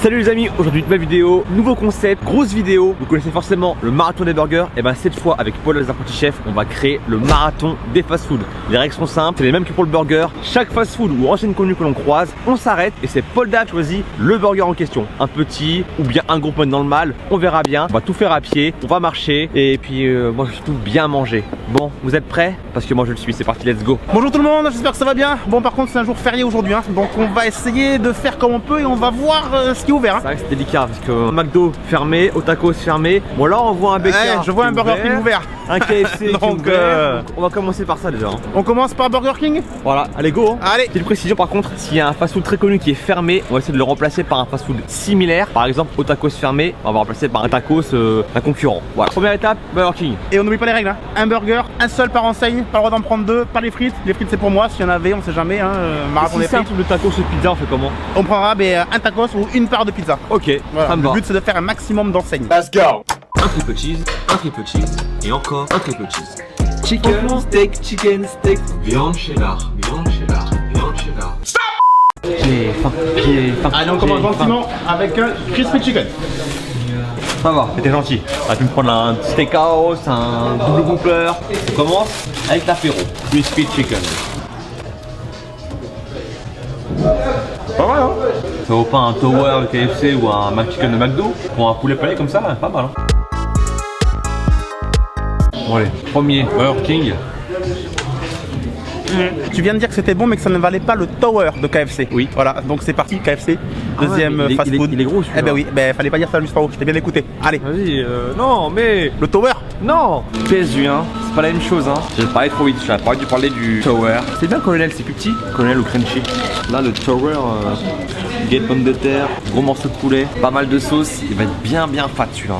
Salut les amis, aujourd'hui une nouvelle vidéo, nouveau concept, grosse vidéo. Vous connaissez forcément le marathon des burgers. Et ben cette fois avec Paul les apprentis chefs, on va créer le marathon des fast-food. Les règles sont simples, c'est les mêmes que pour le burger. Chaque fast-food ou enseigne connue que l'on croise, on s'arrête et c'est Paul Dab qui choisit le burger en question. Un petit ou bien un gros point dans le mal, on verra bien. On va tout faire à pied, on va marcher et puis moi je vais surtout bien manger. Bon, vous êtes prêts? Parce que moi je le suis, c'est parti, let's go. Bonjour tout le monde, j'espère que ça va bien. Bon par contre c'est un jour férié aujourd'hui hein. Donc on va essayer de faire comme on peut et on va voir ce qui est ouvert hein. Ça reste délicat parce que McDo fermé, Otakos fermé. Bon là on voit un BK. Je vois un Burger King ouvert. Un KFC donc, qui est ouvert. Donc, on va commencer par ça déjà hein. On commence par Burger King. Voilà, allez go hein. Allez. Petite précision par contre, s'il y a un fast-food très connu qui est fermé, on va essayer de le remplacer par un fast-food similaire. Par exemple Otakos fermé, on va remplacer par un tacos un concurrent. Voilà, première étape, Burger King. Et on n'oublie pas les règles hein. Un burger, un seul par enseigne, pas le droit d'en prendre deux, pas les frites. Les frites c'est pour moi, s'il y en avait on sait jamais hein. Marathon Si des c'est un frites. truc de tacos ou de pizza, on fait comment? On prendra un tacos ou une part de pizza. Ok, Voilà. ça me Le va. but c'est de faire un maximum d'enseignes. Let's go. Un triple cheese et encore un triple cheese. Chicken steak, viande cheddar, viande cheddar. J'ai faim, j'ai faim. Allez on commence gentiment avec un crispy chicken. Ça va, t'es gentil. On va pu me prendre un steakhouse, un double whopper. On commence avec l'apéro. Crispy chicken. Pas mal hein. Ça vaut pas un Tower de KFC ou un McChicken de McDo. Pour un poulet palais comme ça, pas mal hein. Bon allez, premier Burger King. Tu viens de dire que c'était bon mais que ça ne valait pas le tower de KFC. Oui. Voilà, donc c'est parti KFC, Ah ouais, deuxième mais fast food. il est gros celui-là. Eh ben oui, ben fallait pas dire ça juste en haut, je t'ai bien écouté. Allez, Vas-y, non mais... le tower. Non PSU hein, c'est pas la même chose hein. J'ai parlé trop vite, j'ai pas dû parler du Tower. C'est bien Colonel, c'est plus petit. Colonel ou Crunchy. Là le Tower, gate pomme de terre, gros morceau de poulet, pas mal de sauce, il va être bien fat celui-là.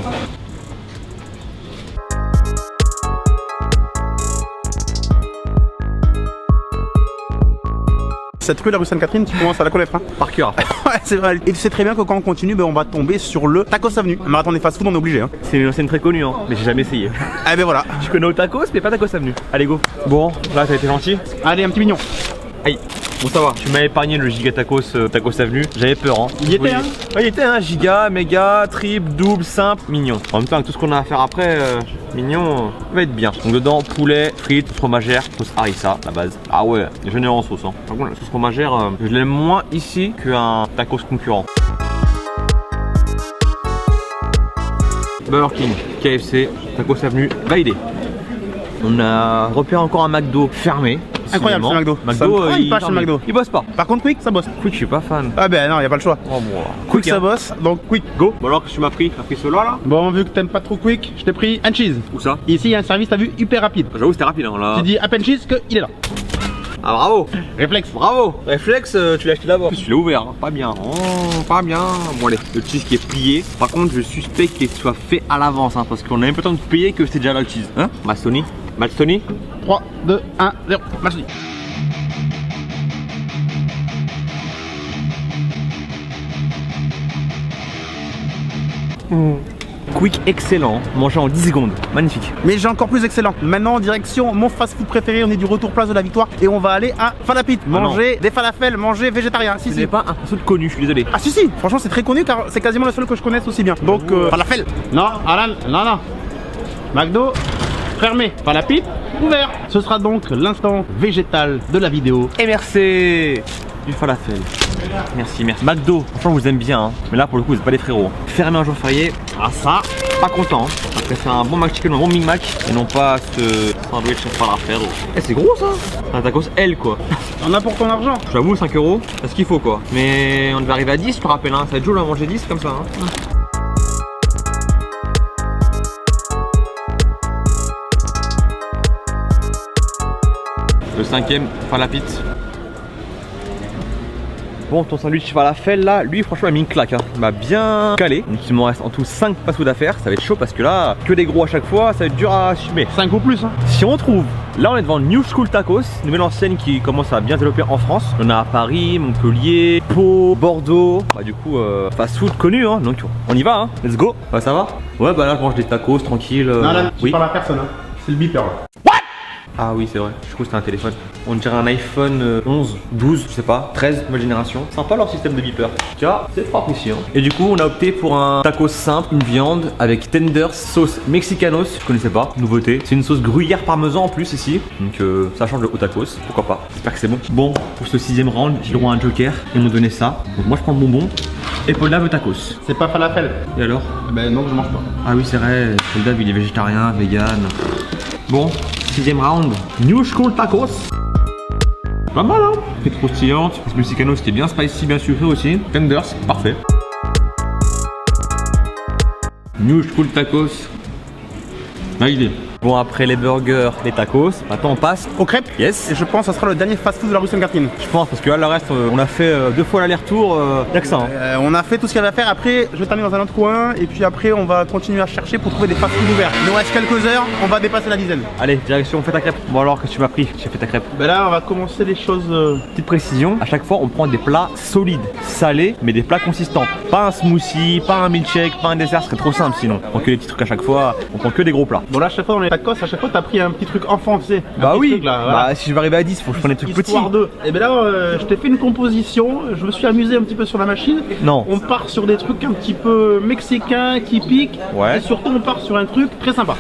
Cette rue, la rue Sainte-Catherine, tu commences à la connaître hein. Par cœur après. Ouais, c'est vrai. Et tu sais très bien que quand on continue, ben, on va tomber sur le Tacos Avenue. Un marathon des fast food, on est obligé hein. C'est une enseigne très connue hein, mais j'ai jamais essayé. Eh ben voilà. Je connais au tacos mais pas tacos avenue. Allez go. Bon, là t'as été gentil. Allez, un petit mignon. Aïe. Bon ça va, tu m'as épargné le giga tacos tacos avenue, j'avais peur hein. Il y était, hein. Ouais, il était un giga, méga, triple, double, simple, mignon. En même temps avec tout ce qu'on a à faire après, mignon, va être bien. Donc dedans poulet, frites, fromagère, sauce harissa, la base. Ah ouais, généreux en sauce hein. Par contre la sauce fromagère, je l'aime moins ici qu'un tacos concurrent. Burger King, KFC, tacos avenue, validé. On a repéré encore un McDo fermé. Incroyable ce McDo. McDo, Ça me il passe chez le McDo. Il bosse pas. Par contre, Quick, ça bosse. Quick, je suis pas fan. Ah ben non, y a pas le choix. Oh bon. Quick, ça hein. bosse, donc Quick, go. Bon alors que tu m'as pris cela là. Bon, vu que t'aimes pas trop Quick, je t'ai pris un cheese. Où ça? Ici, il y a un service, t'as vu, hyper rapide. J'avoue c'était rapide hein là. Tu dis à peine cheese qu'il est là. Ah bravo. Réflexe. Bravo. Réflexe, tu l'as acheté d'abord. Tu l'as ouvert, hein. Pas bien. Oh, pas bien. Bon allez, le cheese qui est plié. Par contre, je suspecte qu'il soit fait à l'avance hein, parce qu'on a même pas le temps de payer que c'est déjà là le cheese. Hein? Mastoni. 3, 2, 1, 0, merci. Quick excellent. Mangé en 10 secondes. Magnifique. Mais j'ai encore plus excellent. Maintenant, en direction mon fast-food préféré, on est du retour place de la Victoire et on va aller à Falapit. Manger des falafels, manger végétarien. Si, Ce si. n'est pas un fast-food connu, je suis désolé. Ah si si, franchement c'est très connu car c'est quasiment le seul que je connaisse aussi bien. Donc falafel. Non, Alan, non. McDo, fermé. Falapit, ouvert. Ce sera donc l'instant végétal de la vidéo. Et merci du falafel. Merci. McDo, franchement, je vous aime bien. Hein. Mais là, pour le coup, vous n'êtes pas des frérots. Hein. Fermé un jour férié. Ah, ça, pas content. Hein. Je préfère un bon McChicken ou un bon Big Mac. Et non pas ce sandwich falafel. Eh, c'est gros ça. Un tacos L quoi. On a pour ton argent. J'avoue, 5 €, c'est ce qu'il faut quoi. Mais on devait arriver à 10, je te rappelle. Hein. Ça va être dur à manger 10 comme ça. Hein. Le 5ème, Falapit. Bon, ton sandwich falafel là, lui franchement il a mis une claque hein. Il m'a bien calé. Donc il me reste en tout 5 fast-food à faire. Ça va être chaud parce que là, que des gros à chaque fois, ça va être dur à assumer. 5 ou plus hein. Si on trouve, là on est devant New School Tacos, nouvelle enseigne qui commence à bien se développer en France. On a à Paris, Montpellier, Pau, Bordeaux. Bah du coup, fast-food connu hein. Donc on y va hein. Let's go. Ouais, ça va? Ouais bah là je mange des tacos tranquille. Non là, tu oui. parles à personne hein. C'est le beeper là. Ah oui c'est vrai, je crois que c'était un téléphone. On dirait un iPhone 11, 12, je sais pas, 13, nouvelle génération. Sympa leur système de beeper. Tu vois, c'est propre ici. Hein. Et du coup, on a opté pour un tacos simple, une viande avec tenders, sauce mexicanos. Je connaissais pas, nouveauté. C'est une sauce gruyère parmesan en plus ici. Donc ça change le haut tacos. Pourquoi pas. J'espère que c'est bon. Bon, pour ce 6ème round, j'ai le droit à un joker. Ils m'ont donné ça. Donc moi, je prends le bonbon. Et Poldav le tacos. C'est pas falafel. Et alors? Ben non, je mange pas. Ah oui, c'est vrai. Poldav, il est végétarien, vegan. Bon, 6ème round. New School tacos. Pas mal hein. Frites croustillantes, mexicanos qui est bien spicy, bien sucré aussi. Tenders, parfait. New School tacos. Validé. Bon, après les burgers, les tacos, maintenant on passe Aux crêpes. Yes. Et je pense que ça sera le dernier fast-food de la rue Sainte-Catherine. Je pense parce que là le reste on a fait 2 fois l'aller-retour, y'a que ça hein. On a fait tout ce qu'il y avait à faire. Après, je vais terminer dans un autre coin. Et puis après, on va continuer à chercher pour trouver des fast-food ouverts. Il nous reste quelques heures, on va dépasser la dizaine. Allez, direction fête à crêpes. Bon alors, qu'est-ce que tu m'as pris? J'ai fait ta crêpe. Ben là, on va commencer les choses. Petite précision, à chaque fois on prend des plats solides, salés, mais des plats consistants. Pas un smoothie, pas un milkshake, pas un dessert, ce serait trop simple sinon. On prend que des petits trucs à chaque fois, on prend que des gros plats. Bon, là, à chaque fois dans les tacos, à chaque fois, t'as pris un petit truc enfant, tu sais. Bah oui, truc, là, voilà. bah si je vais arriver à 10, faut que je prenne des trucs petits. Histoire de. Et ben là, je t'ai fait une composition. Je me suis amusé un petit peu sur la machine. Non. On part sur des trucs un petit peu mexicains qui piquent. Ouais. Et surtout, on part sur un truc très sympa.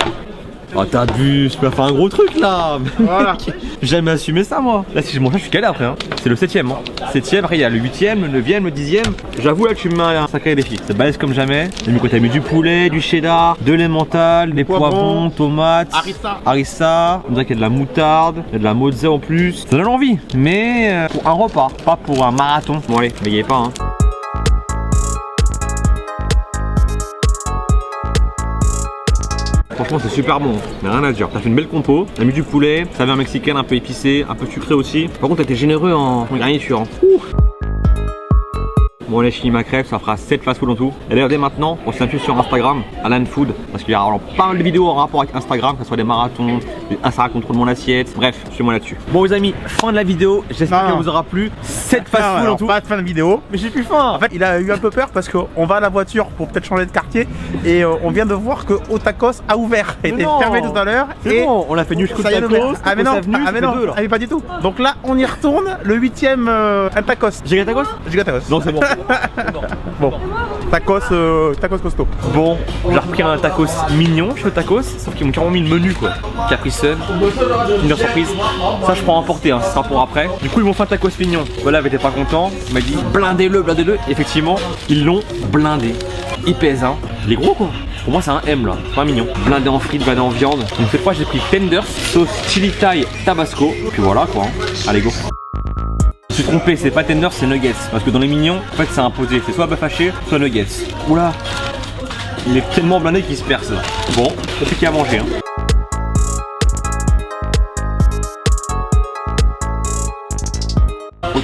Oh t'abuses, tu peux faire un gros truc là. Voilà. J'ai jamais assumé ça moi. Là si je mange ça je suis calé après hein. C'est le 7ème hein. 7ème, après il y a le 8ème, le 9ème, le 10ème. J'avoue là tu me mets un sacré défi. C'est balèze comme jamais. J'ai mis quoi? T'as mis du poulet, du cheddar, de l'emmental, des poivrons, tomates, harissa. On dirait qu'il y a de la moutarde, il y a de la mozza en plus. Ça donne envie. Mais pour un repas, pas pour un marathon. Bon allez, n'ayez pas hein. Franchement c'est super bon, mais rien à dire. T'as fait une belle compo, t'as mis du poulet, saveur mexicaine un peu épicé, un peu sucré aussi. Par contre t'as été généreux en garniture. Bon allez, je finis ma crêpe, ça fera 7 fast-food en tout. Et d'ailleurs dès maintenant, on s'infuse sur Instagram, Alan Food, parce qu'il y a pas mal de vidéos en rapport avec Instagram, que ce soit des marathons, ça raconte mon assiette, bref, suis-moi là-dessus. Bon les amis, fin de la vidéo, j'espère qu'elle vous aura plu. 7 fast-food en tout. Pas de fin de vidéo. Mais j'ai plus faim. En fait, il a eu un peu peur parce qu'on va à la voiture pour peut-être changer de quartier et on vient de voir que Otacos a ouvert. Il était fermé tout à l'heure. C'est bon, on a fait New School ça y est, tacos, ah mais non, deux, là. ah mais pas du tout. Donc là, on y retourne, le 8ème un tacos. Giga tacos? Giga tacos. Non c'est bon. Bon, tacos costaud. Bon, j'ai repris un tacos mignon chez Tacos, sauf qu'ils m'ont carrément mis le menu quoi. Capri Sun, Kinder Surprise. Ça je prends à emporter, hein, ce sera pour après. Du coup ils m'ont fait un tacos mignon. Voilà, il était pas content. Il m'a dit blindez-le. Effectivement, ils l'ont blindé. Il pèse hein. Il est gros quoi. Pour moi c'est un M là, c'est pas mignon. Blindé en frites, blindé en viande. Donc cette fois j'ai pris tenders, sauce chili thai tabasco. Puis voilà quoi. Hein. Allez go. Je suis trompé, c'est pas tenders, c'est nuggets. Parce que dans les mignons, en fait c'est imposé. C'est soit bœuf haché, soit nuggets. Oula. Il est tellement blindé qu'il se perce là. Bon, c'est plus qu'il y a à manger hein.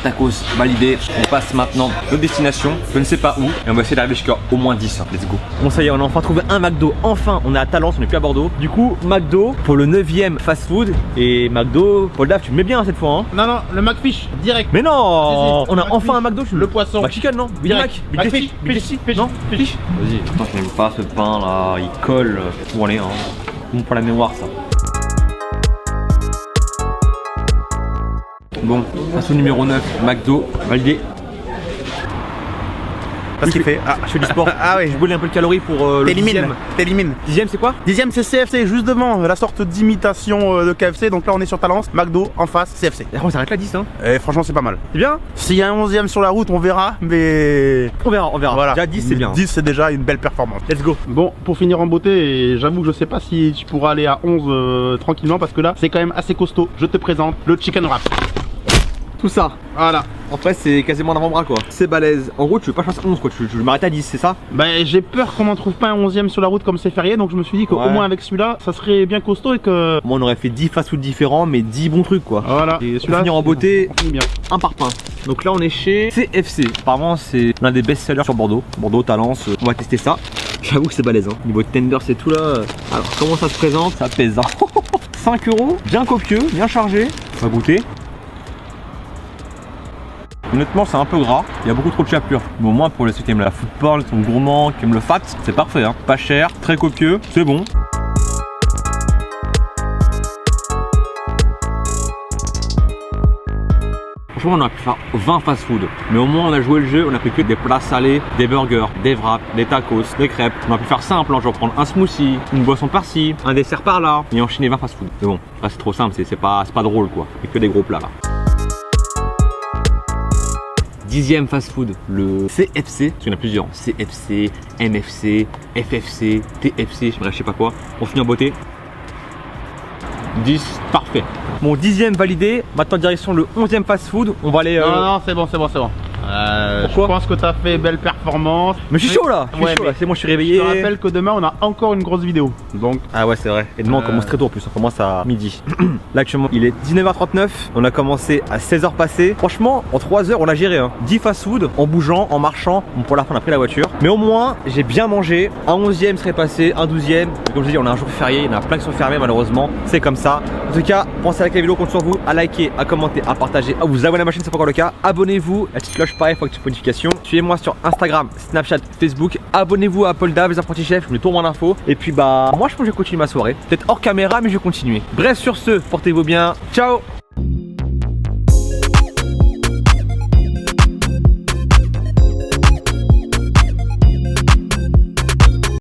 Tacos validé, on passe maintenant notre destination, je ne sais pas où, et on va essayer d'arriver jusqu'à au moins 10, hein. Let's go. Bon ça y est, on a enfin trouvé un McDo, enfin on est à Talence, on n'est plus à Bordeaux. Du coup, McDo pour le 9ème fast food, et McDo, Poldav tu me mets bien hein, cette fois hein. Non, le McFish, direct. Mais non, si, on a enfin un McDo, le poisson. McChicken non, Big Mac, McFish, non, fish. Vas-y, putain je n'aime pas ce pain là, il colle. Bon allez, hein. Bon pour la mémoire ça. Bon, fast food numéro 9, McDo, validé. Parce qu'il fait. Je fais du sport. Ah oui. Je brûle un peu de calories pour le 10ème. T'élimines. 10ème c'est quoi? 10ème c'est CFC, juste devant, la sorte d'imitation de KFC. Donc là on est sur Talence, McDo en face, CFC. Et après on s'arrête là 10 hein. Et franchement c'est pas mal. C'est bien? S'il y a un 11ème sur la route on verra, mais... On verra. Voilà. Déjà 10 c'est bien. 10 c'est déjà une belle performance. Let's go. Bon, pour finir en beauté, j'avoue que je sais pas si tu pourras aller à 11 tranquillement parce que là c'est quand même assez costaud. Je te présente le chicken wrap. Tout ça. Voilà. En fait c'est quasiment un avant-bras quoi. C'est balèze. En gros tu veux pas passer à 11 quoi, tu veux m'arrêter à 10 c'est ça? Bah j'ai peur qu'on n'en trouve pas un 11ème sur la route comme c'est férié, donc je me suis dit qu'au moins avec celui-là ça serait bien costaud et que... Moi on aurait fait 10 fast-food différents mais 10 bons trucs quoi. Voilà. Et pour finir en beauté, on finit bien. un par pain. Donc là on est chez CFC. Apparemment c'est l'un des best-sellers sur Bordeaux. Bordeaux, Talence, on va tester ça. J'avoue que c'est balèze hein. Niveau tender c'est tout là. Alors comment ça se présente? Ça pèse hein. 5 €, bien copieux, bien chargé. On va goûter. Honnêtement c'est un peu gras, il y a beaucoup trop de chapelure. Mais au moins pour les ceux qui aiment la food porn, qui sont gourmands, qui aiment le fat, c'est parfait hein. Pas cher, très copieux, c'est bon. Franchement, on aurait pu faire 20 fast-food. Mais au moins, on a joué le jeu, on a pris que des plats salés, des burgers, des wraps, des tacos, des crêpes. On aurait pu faire simple, hein, genre prendre un smoothie, une boisson par-ci, un dessert par-là, et enchaîner 20 fast-food. Mais bon, là, c'est trop simple, c'est pas drôle quoi. Il y a que des gros plats là. 10e fast-food, le CFC, parce qu'il y en a plusieurs, CFC, MFC, FFC, TFC, je sais pas quoi. On finit en beauté. 10, parfait. Mon 10e validé, maintenant direction le 11e fast-food, on va aller... Non, c'est bon. Je pense que tu as fait belle performance. Mais je suis chaud là, c'est moi je suis réveillé. Je te rappelle que demain on a encore une grosse vidéo. Donc ah ouais c'est vrai. Et demain on commence très tôt en plus, on commence à midi. Là actuellement il est 19h39, on a commencé à 16h passées. Franchement en 3 heures on a géré 10 fast-food en bougeant, en marchant. Bon, pour la fin on a pris la voiture. Mais au moins j'ai bien mangé. Un 11e serait passé, un 12e. Comme je dis on a un jour férié, il y en a plein qui sont fermés malheureusement. C'est comme ça. En tout cas pensez à liker la vidéo, compte sur vous, à liker, à commenter, à partager, à vous abonner à ma chaîne si c'est pas encore le cas. Abonnez-vous, la petite cloche pareil pour activer les notifications. Suivez-moi sur Instagram, Snapchat, Facebook. Abonnez-vous à Apple Dav, les apprentis chefs, je me tourne en info. Et puis bah moi je pense que je vais continuer ma soirée. Peut-être hors caméra mais je vais continuer. Bref sur ce, portez-vous bien. Ciao.